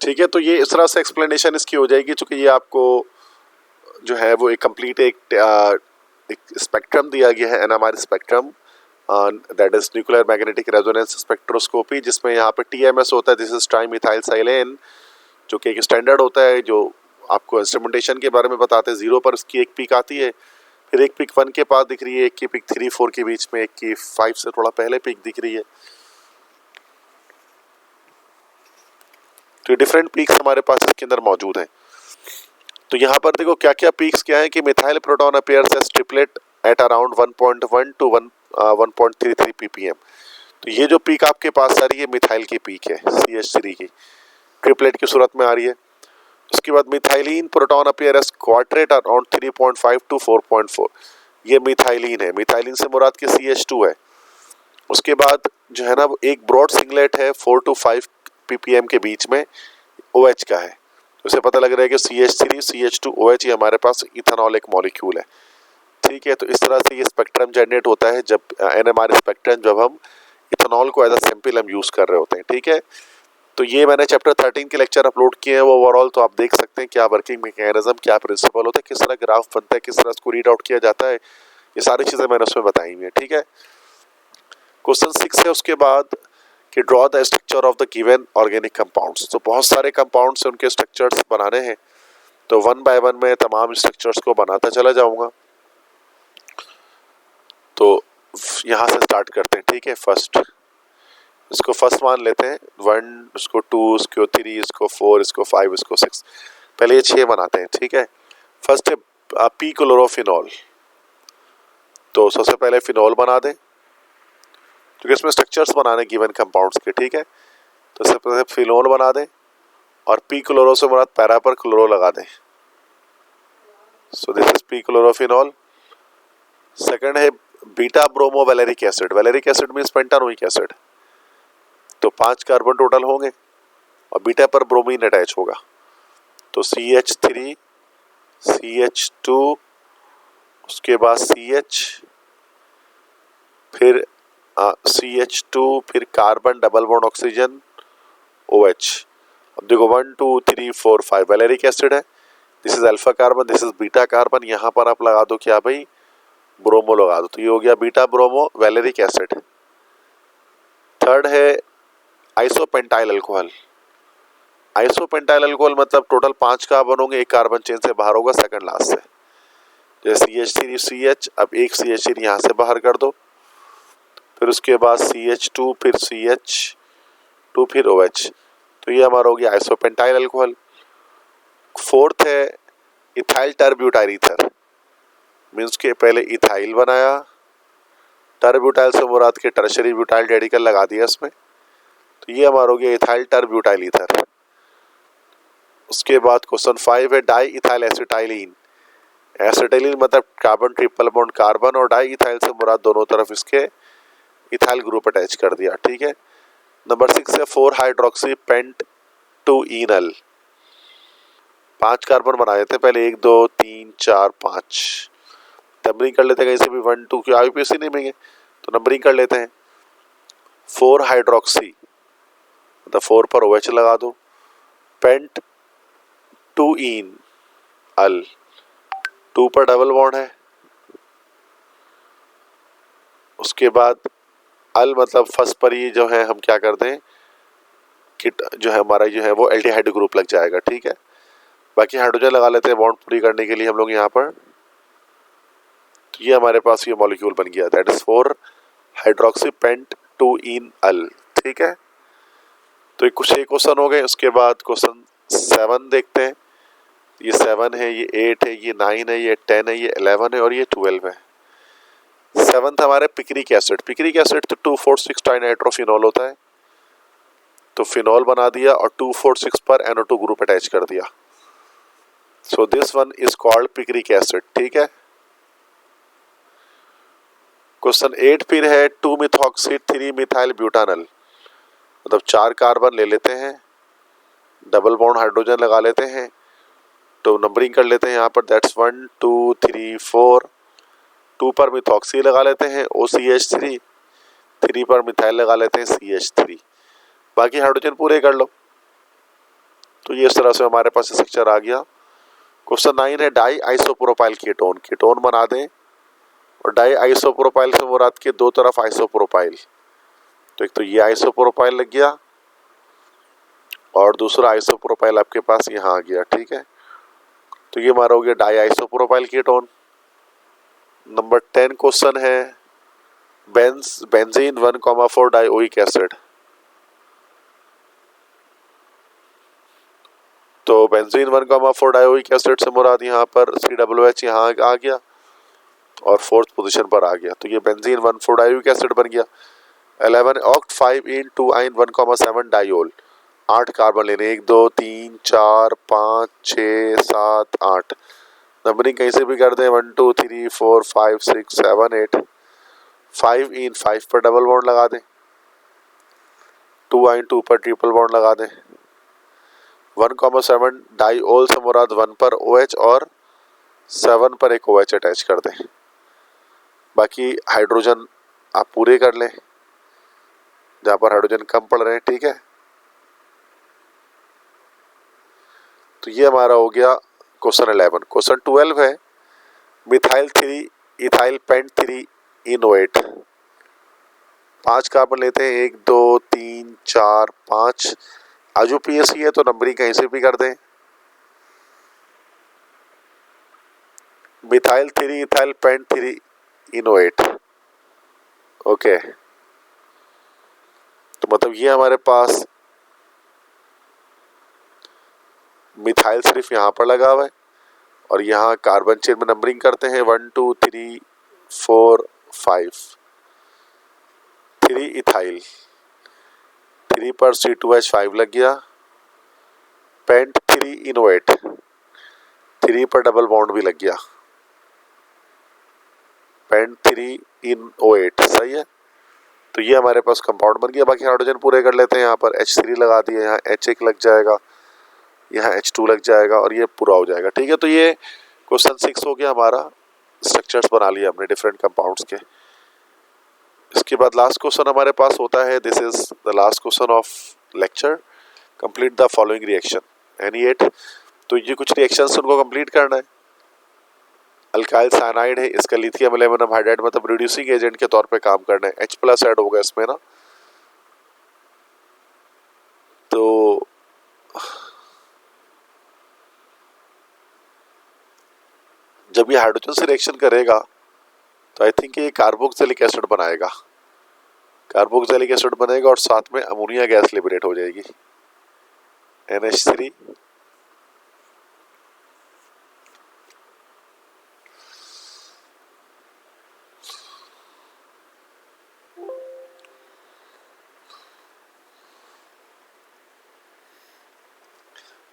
ठीक है, तो ये इस तरह से एक्सप्लेनेशन इसकी हो जाएगी, चूंकि ये आपको जो है वो एक कंप्लीट एक स्पेक्ट्रम दिया गया है, NMR spectrum, that is nuclear magnetic resonance spectroscopy, जिसमें यहाँ पे टीएमएस होता है, दिस इज ट्राइमिथाइल साइलेन, जो कि एक स्टैंडर्ड होता है जो आपको इंस्ट्रूमेंटेशन के बारे में बताते हैं। 0 पर उसकी एक पीक आती है, फिर एक पीक 1 के पास दिख रही है, एक की पीक 3, 4 के बीच में, एक की 5 से थोड़ा पहले पीक दिख रही है। तो डिफरेंट पीक्स हमारे पास इसके अंदर मौजूद हैं। तो यहाँ पर देखो क्या क्या पीक्स क्या है कि methyl proton appears as triplet at around 1.1 to 1.33 ppm। तो ये जो पीक आपके पास आ रही है मिथाइल की पीक है, CH3 की ट्रिपलेट की सूरत में आ रही है। उसके बाद methylene proton appear as quartet around 3.5 to 4.4, ये मिथाइलिन है, मिथाइलिन से मुराद की CH2 है। उसके बाद जो है ना वो एक ब्रॉड सिंगलेट है 4 टू 5 ppm के बीच में, OH का है। उसे पता लग रहा है कि CH3 CH2 OH, ये हमारे पास इथेनॉल एक मॉलिक्यूल है। ठीक है, तो इस तरह से ये स्पेक्ट्रम जनरेट होता है जब एनएमआर स्पेक्ट्रम, जब हम इथेनॉल को एज अ सैंपल हम यूज कर रहे होते हैं। ठीक है, तो ये मैंने चैप्टर 13 के लेक्चर अपलोड किए हैं वो ओवरऑल, तो आप देख सकते हैं क्या वर्किंग मैकेनिज्म, क्या प्रिंसिपल होता है, किस तरह ग्राफ बनता है, किस तरह इसको रीड आउट किया जाता है, ये सारी चीजें मैंने उसमें बताई हुई है। ठीक है, क्वेश्चन 6 है उसके बाद कि draw the structure of the given organic compounds. तो बहुत सारे कंपाउंड्स हैं, उनके स्ट्रक्चर्स बनाने हैं, तो 1 बाय 1 मैं तमाम स्ट्रक्चर्स को बनाता चला जाऊंगा। तो यहाँ से स्टार्ट करते हैं। ठीक है, फर्स्ट इसको फर्स्ट मान लेते हैं, 1, इसको 2, इसको 3, इसको 4, इसको 5, इसको 6, पहले ये 6 बनाते हैं। ठीक है, फर्स्ट है पी क्लोरोफिनॉल। तो सबसे पहले फिनॉल बना दें, क्योंकि इसमें स्ट्रक्चर्स बनाने गिवन कंपाउंड्स के। ठीक है, तो सबसे पहले फिनॉल बना दें और पी क्लोरो से मुराद पैरा पर क्लोरो लगा दें। So this is p chlorophenol. Second है beta bromo valeric acid. Valeric acid means pentanoic acid, तो 5 कार्बन टोटल होंगे और बीटा पर ब्रोमीन अटैच होगा, तो CH3 CH2, उसके बाद CH, फिर CH2, फिर carbon double bond oxygen OH। अब देखो 1 2 3 4 5 वैलेरिक एसिड है, this is alpha carbon, this is beta carbon, यहाँ पर आप लगा दो क्या भाई, ब्रोमो लगा दो, तो ये हो गया beta bromo valeric acid. Third है आइसोपेंटाइल अल्कोहल। आइसोपेंटाइल अल्कोहल मतलब टोटल 5 कार्बन होंगे, एक कार्बन चेन से बाहर होगा सेकंड लास्ट से, जैसे CH3 CH, अब एक CH3 यहाँ से बाहर कर दो, फिर उसके बाद CH2, फिर CH2, फिर OH, तो ये हमारा हो गया आइसोपेंटाइल अल्कोहल। फोर्थ है इथाइल टरब्यूटाइल ईथर, मीन्स के पहले इथाइल बनाया, टरब्यूटाइल से मुराद के टर्शरी ब्यूटाइल रेडिकल लगा दिया इसमें, तो ये हमारा हो गया इथाइल टरब्यूटाइल ईथर। उसके बाद क्वेश्चन 5 है डाई इथाइल एसिटाइलिन। एसिटाइलिन मतलब कार्बन ट्रिपल बॉन्ड कार्बन, और डाई इथाइल से मुराद दोनों तरफ इसके इथाइल ग्रुप अटैच कर दिया। ठीक है, नंबर 6 है 4 हाइड्रोक्सी पेंट 2 इनल। 5 कार्बन बनाए थे पहले, 1 2 3 4 5, नंबरिंग कर लेते हैं कहीं से भी, 1 2 की IUPAC नहीं मिलेंगे तो नंबरिंग कर लेते हैं। 4 हाइड्रोक्सी मतलब 4 पर OH लगा दो, पेंट 2 इन अल, 2 पर डबल बॉन्ड है, उसके बाद अल मतलब फर्स्ट पर ही जो है हम क्या कर दें कि जो है हमारा जो है वो एल्डिहाइड ग्रुप लग जाएगा। ठीक है, बाकी हाइड्रोजन लगा लेते हैं बॉन्ड पूरी करने के लिए हम लोग यहाँ पर, तो ये हमारे पास ये मॉलिक्यूल बन गया, दैट इज 4 हाइड्रोक्सी पेंट 2 इन अल। ठीक है, तो कुछ एक क्वेश्चन हो गए। उसके बाद क्वेश्चन 7 देखते हैं, ये 7 है, ये 8 है, ये 9 है, ये 10 है, ये 11 है और ये 12 है। 7th हमारे पिक्रिक एसिड। पिक्रिक एसिड तो 2,4,6 डाइनाइट्रोफिनॉल होता है, तो फिनॉल बना दिया और 246 पर NO2 ग्रुप अटैच कर दिया। So this one is called picric acid. ठीक है। क्वेश्चन 8 फिर है 2 मिथॉक्सी 3 मिथाइल ब्यूटानल, मतलब 4 कार्बन ले लेते हैं, डबल बॉन्ड हाइड्रोजन लगा लेते हैं, तो नंबरिंग कर लेते हैं यहाँ पर, दैट्स 1 2 3 4। 2 पर मिथॉक्सी लगा लेते हैं OCH3, 3 पर मिथाइल लगा लेते हैं CH3, बाकी हाइड्रोजन पूरे कर लो। तो ये इस तरह से हमारे पास स्ट्रक्चर आ गया। क्वेश्चन 9 है डाई आइसोप्रोपाइल कीटोन, कीटोन बना दें और डाई आइसोप्रोपाइल से मुराद के दो तरफ आइसोप्रोपाइल, तो एक तो ये आइसोप्रोपाइल लग गया और दूसरा आइसोप्रोपाइल आपके पास यहाँ आ गया। ठीक है, तो ये हमारा हो गया diisopropyl ketone. Number 10 question है बेंजीन 1,4 डाइओइक एसिड, तो बेंजीन 1,4 डाइओइक एसिड से मुराद यहाँ पर COOH यहाँ आ गया और 4th पोजीशन पर आ गया, तो ये बेंजीन 1,4 डाइओइक एसिड बन गया। 11 ऑक्ट 5 इन 2 आइन 1,7 डाइओल, 8 कार्बन लेने, 1 2 3 4 5 6 7 8, नंबरिंग कहीं से भी कर दें, 1 2 3 4 5 6 7 8। 5 इन 5 पर डबल बॉन्ड लगा दें, 2 आइन 2 पर ट्रिपल बॉन्ड लगा दें, 1,7 डाइओल से मुराद 1 पर OH और 7 पर एक OH अटैच कर दें, बाकी हाइड्रोजन आप पूरे कर लें जहां पर हाइड्रोजन कम पड़ रहे हैं। ठीक है, तो ये हमारा हो गया क्वेश्चन 11। क्वेश्चन 12 है मिथाइल 3 इथाइल पेंट 3 इनोएट, 5 कार्बन लेते हैं, 1 2 3 4 5, आज PSC है तो नंबरिंग कहीं से भी कर दें। मिथाइल 3 इथाइल पेंट 3 इनोएट, ओके, तो मतलब ये हमारे पास मिथाइल सिर्फ यहाँ पर लगा हुआ है और यहाँ कार्बन चेन में नंबरिंग करते हैं 1 2 3 4 5। 3 इथाइल, 3 पर C2H5 लग गया, पेंट 3 इनोएट, 3 पर डबल बॉन्ड भी लग गया, पेंट 3 इनोएट, सही है। तो ये हमारे पास कंपाउंड बन गया, बाकी हाइड्रोजन पूरे कर लेते हैं। यहाँ पर H3 लगा दिए, यहाँ H1 लग जाएगा, यहाँ H2 लग जाएगा और ये पूरा हो जाएगा। ठीक है, तो ये क्वेश्चन 6 हो गया हमारा, स्ट्रक्चर्स बना लिया हमने डिफरेंट कंपाउंड्स के। इसके बाद लास्ट क्वेश्चन हमारे पास होता है, this is the last question of lecture, complete the following reaction any 8। तो ये कुछ रिएक्शंस उनको कंप्लीट करना है। अल्काइल साइनाइड है, इसका लिथियम एल्यूमिनियम हाइड्राइड मतलब रिड्यूसिंग एजेंट के तौर पे काम करना है, H+ ऐड होगा इसमें ना। तो जब ये हाइड्रोजन से रिएक्शन करेगा तो आई थिंक ये कार्बोक्सिलिक एसिड बनाएगा, कार्बोक्सिलिक एसिड बनेगा और साथ में अमोनिया गैस लिबरेट हो जाएगी, NH3।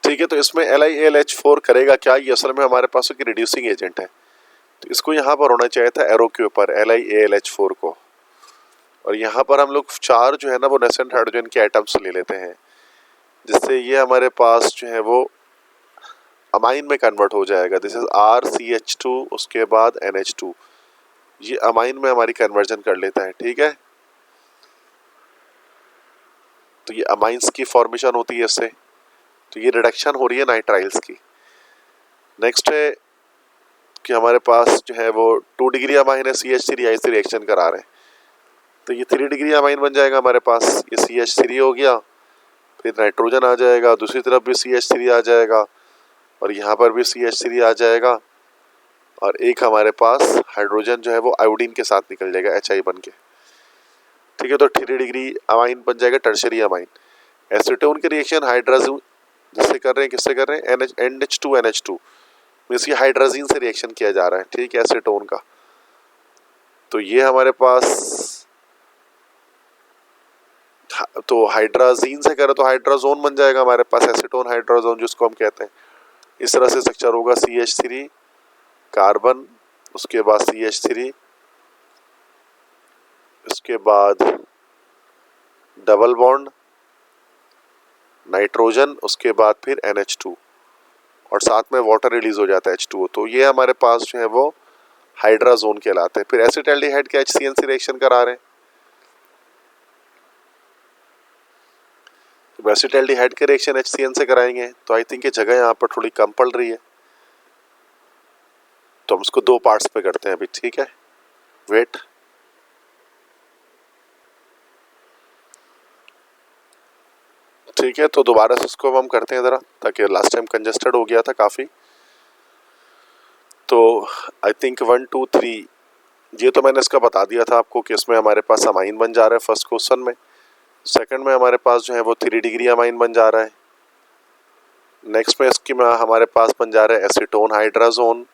ठीक है, तो इसमें LiAlH4 करेगा क्या, ये असल में हमारे पास एक रिड्यूसिंग एजेंट है, तो इसको यहाँ पर होना चाहिए था एरो के ऊपर LiAlH4 को, और यहाँ पर हम लोग 4 जो है ना वो नेसेंट हाइड्रोजन के आइटम्स ले लेते हैं, जिससे ये हमारे पास जो है वो अमाइन में कन्वर्ट हो जाएगा। दिस इज RCH2, उसके बाद NH2, ये अमाइन में हमारी कन्वर्जन कर लेता है। ठीक है, तो ये अमाइंस की फॉर्मेशन होती है इससे, तो ये रिडक्शन हो रही है नाइट्राइल्स की। नेक्स्ट है कि हमारे पास जो है वो 2 डिग्री अमाइन है, CH3 से रिएक्शन करा रहे हैं, तो ये 3 डिग्री अमाइन बन जाएगा हमारे पास, ये CH3 हो गया, फिर नाइट्रोजन आ जाएगा, दूसरी तरफ भी CH3 आ जाएगा और यहाँ पर भी CH3 आ जाएगा, और एक हमारे पास हाइड्रोजन जो है वो आयोडीन के साथ निकल जाएगा HI बन के। ठीक है, तो 3 डिग्री अमाइन बन जाएगा टर्शरी अमाइन। एसीटोन के रिएक्शन हाइड्रोजन जिससे कर रहे हैं, किससे कर रहे हैं, NH2NH2, मीन्स ये हाइड्रोजन से रिएक्शन किया जा रहा है। ठीक है, एसीटोन का, तो ये हमारे पास तो हाइड्राजीन से करें तो हाइड्राजोन बन जाएगा हमारे पास, एसीटोन हाइड्राजोन जिसको हम कहते हैं। इस तरह से स्ट्रक्चर होगा CH3 कार्बन, उसके बाद CH3, उसके बाद डबल बॉन्ड नाइट्रोजन, उसके बाद फिर NH2 और साथ में वाटर रिलीज हो जाता है H2O। तो ये हमारे पास जो है वो हाइड्राजोन कहलाते हैं। फिर एसिटाल्डिहाइड के HCN से रिएक्शन करा रहे हैं, तो एसिटाल्डिहाइड के रिएक्शन HCN से कराएंगे। तो आई थिंक ये जगह यहाँ पर थोड़ी कम पड़ रही है, तो हम इसको 2 पार्ट्स पे करते हैं अभी, ठीक है। वेट, ठीक है, तो दोबारा से इसको हम करते हैं ज़रा, ताकि लास्ट टाइम कंजेस्टेड हो गया था काफ़ी। तो आई थिंक 1 2 3 ये तो मैंने इसका बता दिया था आपको कि इसमें हमारे पास अमाइन बन जा रहा है फर्स्ट क्वेश्चन में। सेकंड में हमारे पास जो है वो 3 डिग्री अमाइन बन जा रहा है। नेक्स्ट में इसकी में हमारे पास बन जा रहा है एसीटोन हाइड्राजोन,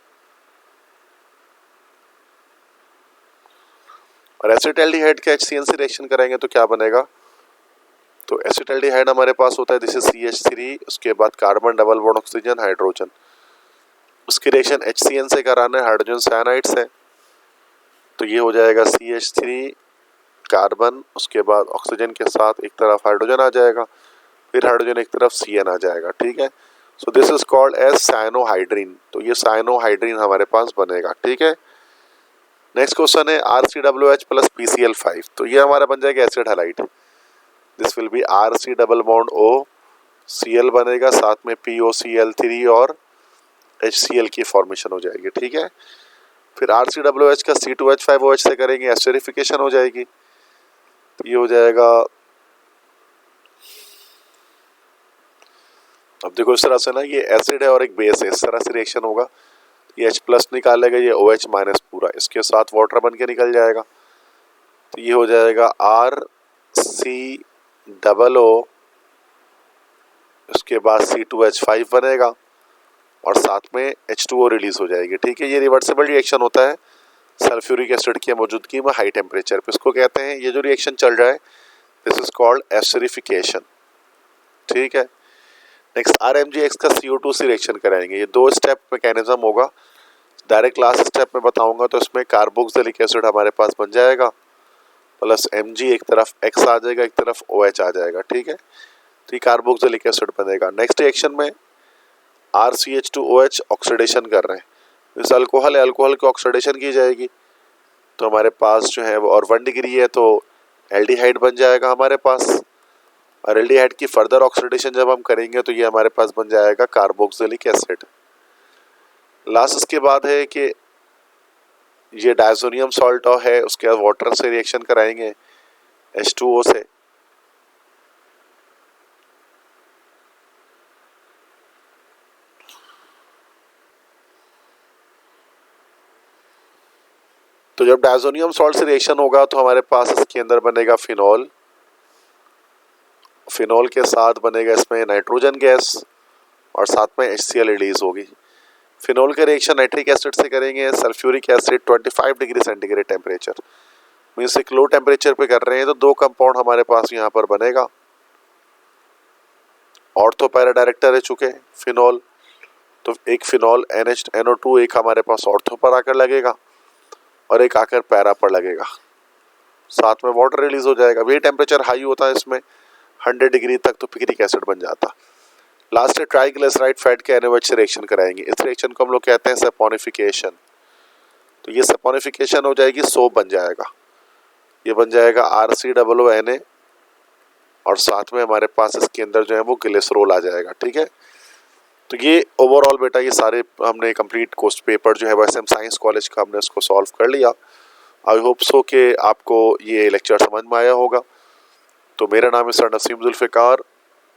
और एसिटाल्डिहाइड के HCN से रिएक्शन करेंगे तो क्या बनेगा, तो एसिटाल्डिहाइड हमारे पास होता है दिस इज CH3, उसके बाद carbon double bond oxygen hydrogen, उसकी रिएक्शन HCN से कराना है हाइड्रोजन साइनाइड से। तो ये हो जाएगा CH3 कार्बन, उसके बाद ऑक्सीजन के साथ एक तरफ हाइड्रोजन आ जाएगा, फिर हाइड्रोजन एक तरफ CN आ जाएगा, ठीक है। So this is called as cyanohydrin. तो ये साइनोहाइड्रीन हमारे पास बनेगा, ठीक है। नेक्स्ट क्वेश्चन है RCOH प्लस PCl5। तो ये हमारा बन जाएगा acid halide. This will be RC double bond O, Cl बनेगा, साथ में POCl3 और HCl की फॉर्मेशन हो जाएगी, ठीक है। फिर RCOH का C2H5OH से करेंगे, एस्टरिफिकेशन हो जाएगी। तो ये हो जाएगा, अब देखो इस तरह से ना, ये एसिड है और एक बेस है, इस तरह से रिएक्शन होगा। ये H प्लस निकालेगा, ये OH माइनस पूरा, इसके साथ वाटर बन के निकल जाएगा। तो ये हो जाएगा RCOO, उसके बाद C2H5 बनेगा और साथ में H2O रिलीज हो जाएगी, ठीक है। ये रिवर्सिबल रिएक्शन होता है सल्फ्यूरिक एसिड की मौजूदगी में हाई टेम्परेचर पे। इसको कहते हैं, ये जो रिएक्शन चल रहा है दिस इज कॉल्ड एस्टरिफिकेशन, ठीक है। नेक्स्ट RMgX का CO2 से रिएक्शन कराएंगे। ये 2 स्टेप मैकेनिज्म होगा, डायरेक्ट लास्ट स्टेप में बताऊंगा। तो इसमें कार्बोक्सिलिक एसिड हमारे पास बन जाएगा प्लस Mg, एक तरफ X आ जाएगा, एक तरफ OH आ जाएगा, ठीक है। तो ये कार्बोक्सिलिक एसिड बनेगा। नेक्स्ट रिएक्शन में RCH2OH ऑक्सीडेशन कर रहे हैं, इस अल्कोहल है, अल्कोहल की ऑक्सीडेशन की जाएगी। तो हमारे पास जो है वो, और 1 डिग्री है तो एल्डिहाइड बन जाएगा हमारे पास, और एल्डिहाइड की फर्दर ऑक्सीडेशन जब हम करेंगे तो ये हमारे पास बन जाएगा कार्बोक्सिलिक एसिड। लास्ट इसके बाद है कि ये डायजोनियम सॉल्ट है, उसके बाद वाटर से रिएक्शन कराएंगे H2O से। तो जब डायजोनियम सॉल्ट से रिएक्शन होगा तो हमारे पास इसके अंदर बनेगा फिनॉल, फिनॉल के साथ बनेगा इसमें नाइट्रोजन गैस और साथ में HCl रिलीज होगी। फिनॉल के रिएक्शन नाइट्रिक एसिड से करेंगे, sulphuric acid 25 degree centigrade temperature, means एक लो टेम्परेचर पे कर रहे हैं। तो 2 कंपाउंड हमारे पास यहाँ पर बनेगा, ऑर्थो पैरा डायरेक्टर है चुके फिनॉल, तो एक फिनॉल NO2 एक हमारे पास ऑर्थो पर आकर लगेगा और एक आकर पैरा पर लगेगा, साथ में वाटर रिलीज हो जाएगा। ये टेम्परेचर हाई होता है इसमें 100 डिग्री तक, तो पिक्रिक एसिड बन जाता। लास्ट है ट्राइग्लिसराइड फैट के NaOH से रिएक्शन कराएंगे। इस रिएक्शन को हम लोग कहते हैं सैपोनिफिकेशन। तो ये सैपोनिफिकेशन हो जाएगी, सोप बन जाएगा, ये बन जाएगा RCOONA और साथ में हमारे पास इसके अंदर जो है वो ग्लिसरॉल आ जाएगा, ठीक है। तो ये ओवरऑल बेटा ये सारे हमने कंप्लीट कोर्स पेपर जो है वो SM साइंस कॉलेज का हमने इसको सॉल्व कर लिया। आई होप सो कि आपको ये लेक्चर समझ में आया होगा। तो मेरा नाम है सर नसीम जुल्फ़िकार।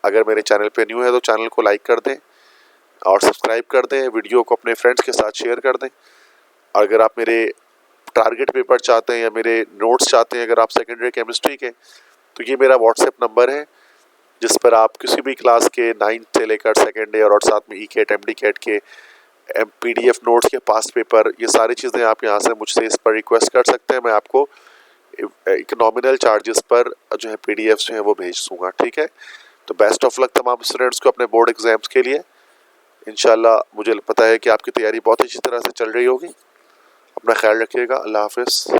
अगर मेरे चैनल पे न्यू है तो चैनल को लाइक कर दें और सब्सक्राइब कर दें, वीडियो को अपने फ्रेंड्स के साथ शेयर कर दें। अगर आप मेरे टारगेट पेपर चाहते हैं या मेरे नोट्स चाहते हैं, अगर आप सेकेंडरी केमिस्ट्री के, तो ये मेरा व्हाट्सएप नंबर है जिस पर आप किसी भी क्लास के 9th से लेकर सेकेंड ईयर और साथ में ECAT MDCAT के PDF नोट्स के पास्ट पेपर, ये सारी चीज़ें आप यहाँ से मुझसे इस पर रिक्वेस्ट कर सकते हैं। मैं आपको एक नॉमिनल चार्जेस पर जो है पीडीएफ्स जो है वो भेज दूंगा, ठीक है। तो बेस्ट ऑफ लक तमाम स्टूडेंट्स को अपने बोर्ड एग्जाम्स के लिए। इंशाल्लाह मुझे पता है कि आपकी तैयारी बहुत अच्छी तरह से चल रही होगी। अपना ख्याल रखिएगा। अल्लाह हाफिज़।